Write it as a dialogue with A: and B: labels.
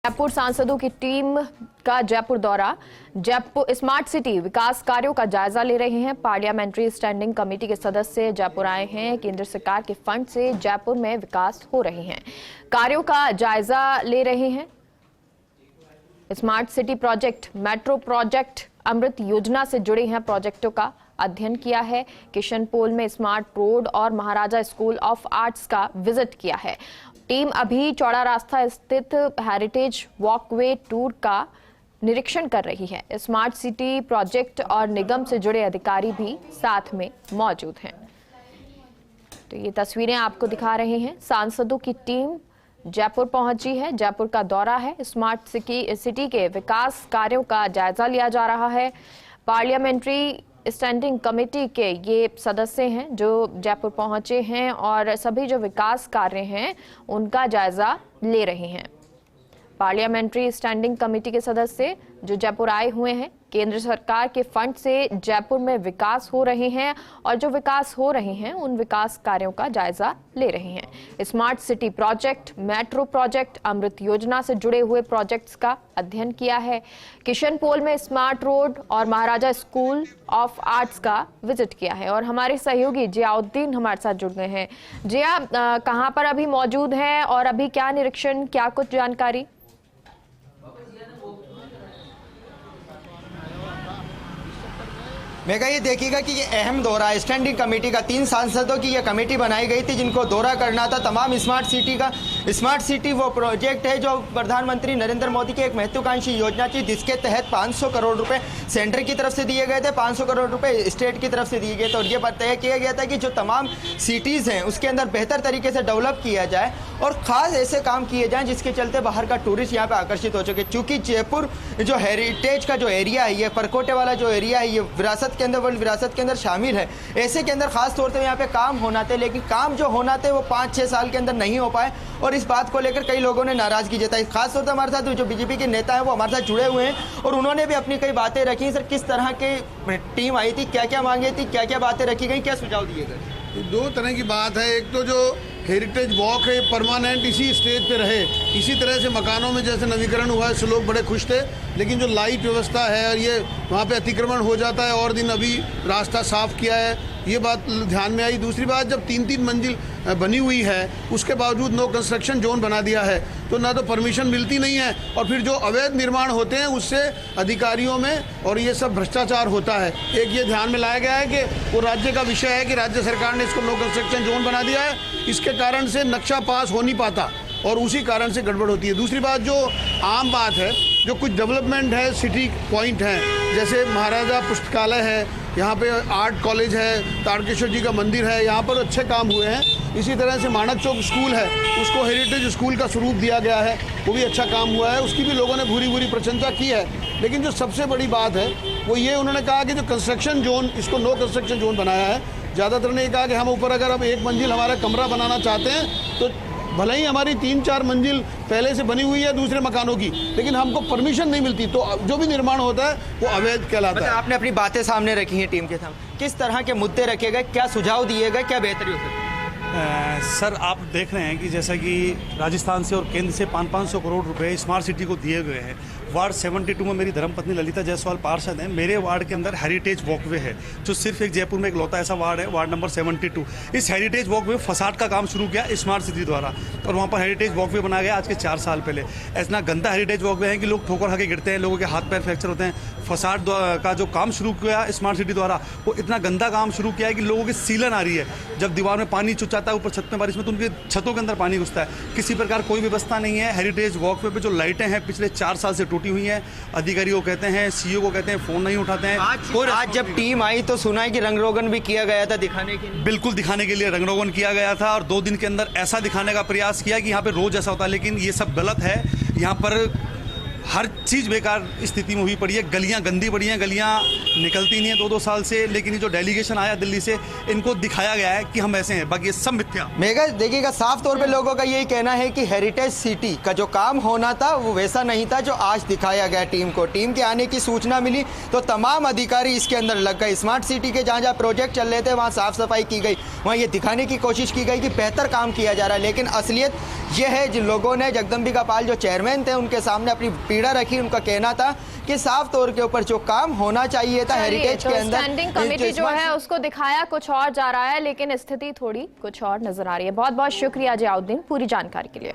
A: जयपुर सांसदों की टीम का जयपुर दौरा। जयपुर स्मार्ट सिटी विकास कार्यों का जायजा ले रहे हैं। पार्लियामेंट्री स्टैंडिंग कमेटी के सदस्य जयपुर आए हैं। केंद्र सरकार के फंड से जयपुर में विकास हो रहे हैं, कार्यों का जायजा ले रहे हैं। Smart city project, metro project, Amrut योजना से जुड़े हैं प्रोजेक्टों का अध्ययन किया है। किशनपोल में स्मार्ट रोड और महाराजा स्कूल ऑफ आर्ट्स का विजिट किया है। टीम अभी चौड़ा रास्ता स्थित हेरिटेज वॉकवे टूर का निरीक्षण कर रही है। स्मार्ट सिटी प्रोजेक्ट और निगम से जुड़े अधिकारी भी साथ में मौजूद हैं। तो ये तस्वीरें आपको दिखा रहे हैं। सांसदों की टीम जयपुर पहुंची है, जयपुर का दौरा है। स्मार्ट सिटी के विकास कार्यों का जायजा लिया जा रहा है। पार्लियामेंट्री स्टैंडिंग कमेटी के ये सदस्य हैं जो जयपुर पहुंचे हैं और सभी जो विकास कार्य हैं उनका जायजा ले रहे हैं। पार्लियामेंट्री स्टैंडिंग कमेटी के सदस्य जो जयपुर आए हुए हैं, केंद्र सरकार के फंड से जयपुर में विकास हो रहे हैं और जो विकास हो रहे हैं उन विकास कार्यों का जायजा ले रहे हैं। Smart city project, metro project, Amrut योजना से जुड़े हुए प्रोजेक्ट्स का अध्ययन किया है। किशनपोल में स्मार्ट रोड और महाराजा स्कूल ऑफ आर्ट्स का विजिट किया है। और हमारे सहयोगी जियाउद्दीन हमारे साथ जुड़ गए हैं। जिया, कहां पर अभी मौजूद हैं और अभी क्या निरीक्षण, क्या कुछ जानकारी?
B: मेगा, ये देखिएगा कि ये अहम दौरा है। स्टैंडिंग कमेटी का 3 सांसदों की ये कमेटी बनाई गई थी जिनको दौरा करना था तमाम स्मार्ट सिटी का। स्मार्ट सिटी वो प्रोजेक्ट है जो प्रधानमंत्री नरेंद्र मोदी की एक महत्वाकांक्षी योजना थी जिसके तहत 500 करोड़ रुपए सेंटर की तरफ से दिए गए थे, 500 करोड़ रुपए स्टेट की तरफ से दिए गए थे। और ये तय किया गया था कि जो तमाम सिटीज़ हैं उसके अंदर बेहतर तरीके से डेवलप किया जाए और ख़ास ऐसे काम किए जाएँ जिसके चलते बाहर का टूरिस्ट यहाँ पर आकर्षित हो चुके। चूँकि जयपुर जो हेरिटेज का जो एरिया है, ये परकोटे वाला जो एरिया है, ये विरासत के अंदर, वर्ल्ड विरासत के अंदर शामिल है। ऐसे के अंदर खास तौर से यहाँ पे काम होना थे, लेकिन काम जो होना थे वो 5-6 साल के अंदर नहीं हो पाए और इस बात को लेकर कई लोगों ने नाराजगी जताई। खास तौर से हमारे साथ जो बीजेपी के नेता हैं वो हमारे साथ जुड़े हुए हैं और उन्होंने भी अपनी कई बातें रखी। सर, किस तरह की टीम आई थी, क्या क्या मांगे थी, क्या क्या बातें रखी गई, क्या सुझाव दिए गए?
C: 2 तरह की बात है। एक तो जो हेरिटेज वॉक है परमानेंट इसी स्टेज पे रहे, इसी तरह से मकानों में जैसे नवीकरण हुआ है इससे लोग बड़े खुश थे। लेकिन जो लाइट व्यवस्था है और ये वहाँ पे अतिक्रमण हो जाता है और दिन अभी रास्ता साफ किया है, ये बात ध्यान में आई। दूसरी बात, जब 3-3 मंजिल बनी हुई है उसके बावजूद नो कंस्ट्रक्शन जोन बना दिया है तो ना तो परमिशन मिलती नहीं है और फिर जो अवैध निर्माण होते हैं उससे अधिकारियों में और ये सब भ्रष्टाचार होता है। एक ये ध्यान में लाया गया है कि वो राज्य का विषय है कि राज्य सरकार ने इसको नो कंस्ट्रक्शन जोन बना दिया है, इसके कारण से नक्शा पास हो नहीं पाता और उसी कारण से गड़बड़ होती है। दूसरी बात जो आम बात है, जो कुछ डेवलपमेंट है, सिटी पॉइंट हैं, जैसे महाराजा पुस्तकालय है, यहाँ पे आर्ट कॉलेज है, तारकेश्वर जी का मंदिर है, यहाँ पर अच्छे काम हुए हैं। इसी तरह से मानक चौक स्कूल है, उसको हेरिटेज स्कूल का स्वरूप दिया गया है, वो भी अच्छा काम हुआ है, उसकी भी लोगों ने भूरी भूरी प्रशंसा की है। लेकिन जो सबसे बड़ी बात है वो ये, उन्होंने कहा कि जो कंस्ट्रक्शन जोन, इसको नो कंस्ट्रक्शन जोन बनाया है। ज़्यादातर ने कहा कि हम ऊपर अगर अब 1 मंजिल हमारा कमरा बनाना चाहते हैं तो भले ही हमारी 3-4 मंजिल पहले से बनी हुई है दूसरे मकानों की, लेकिन हमको परमिशन नहीं मिलती, तो जो भी निर्माण होता है वो अवैध कहलाता है।
B: आपने अपनी बातें सामने रखी हैं टीम के सामने, किस तरह के मुद्दे रखे गए, क्या सुझाव दिए गए, क्या बेहतरी हो सकती है?
D: सर, आप देख रहे हैं कि जैसा कि राजस्थान से और केंद्र से 500 करोड़ रुपए स्मार्ट सिटी को दिए गए हैं। वार्ड 72 में मेरी धर्मपत्नी ललिता जायसवाल पार्षद हैं। मेरे वार्ड के अंदर हेरिटेज वॉकवे है जो सिर्फ एक जयपुर में इकलौता ऐसा वार्ड है, वार्ड नंबर 72। इस हेरिटेज वॉकवे फसाड का काम शुरू किया स्मार्ट सिटी द्वारा और वहाँ पर हेरिटेज वॉकवे बनाया गया आज के 4 साल पहले। इतना गंदा हेरिटेज वॉकवे है कि लोग ठोकर खाके गिरते हैं, लोगों के हाथ पैर फ्रैक्चर होते हैं। फसाड का जो काम शुरू किया स्मार्ट सिटी द्वारा, वो इतना गंदा काम शुरू किया है कि लोगों की सीलन आ रही है। जब दीवार में पानी चुच जाता है ऊपर छत में बारिश में तो उनके छतों के अंदर पानी घुसता है। किसी प्रकार कोई व्यवस्था नहीं है। हेरिटेज वॉकवे पे जो लाइटें हैं पिछले 4 साल से टूटी हुई हैं। अधिकारी को कहते हैं, सीईओ को कहते हैं, फोन नहीं उठाते हैं।
B: आज जब टीम आई तो सुना है कि रंग रोगन भी किया गया था दिखाने के लिए।
D: बिल्कुल, दिखाने के लिए रंग रोगन किया गया था और 2 दिन के अंदर ऐसा दिखाने का प्रयास किया कि यहाँ पे रोज ऐसा होता है, लेकिन ये सब गलत है। यहाँ पर हर चीज़ बेकार स्थिति में हुई पड़ी है। गलियां गंदी पड़ी हैं, गलियां निकलती नहीं है 2-2 साल से। लेकिन ये जो डेलीगेशन आया दिल्ली से, इनको दिखाया गया है कि हम ऐसे हैं, बाकी ये सब मिथ्या।
B: मेगा देखिएगा, साफ तौर पे लोगों का यही कहना है कि हेरिटेज सिटी का जो काम होना था वो वैसा नहीं था जो आज दिखाया गया टीम को। टीम के आने की सूचना मिली तो तमाम अधिकारी इसके अंदर लग गए। स्मार्ट सिटी के जहाँ जहाँ प्रोजेक्ट चल रहे थे वहाँ साफ सफाई की गई, वहाँ ये दिखाने की कोशिश की गई कि बेहतर काम किया जा रहा है। लेकिन असलियत ये है, जिन लोगों ने जगदम्बिका पाल जो चेयरमैन थे उनके सामने अपनी पीड़ा रखी, उनका कहना था कि साफ तौर के ऊपर जो काम होना चाहिए था हेरिटेज के अंदर,
A: स्टैंडिंग कमेटी जो है उसको दिखाया कुछ और जा रहा है, लेकिन स्थिति थोड़ी कुछ और नजर आ रही है। बहुत बहुत शुक्रिया जियाउद्दीन पूरी जानकारी के लिए।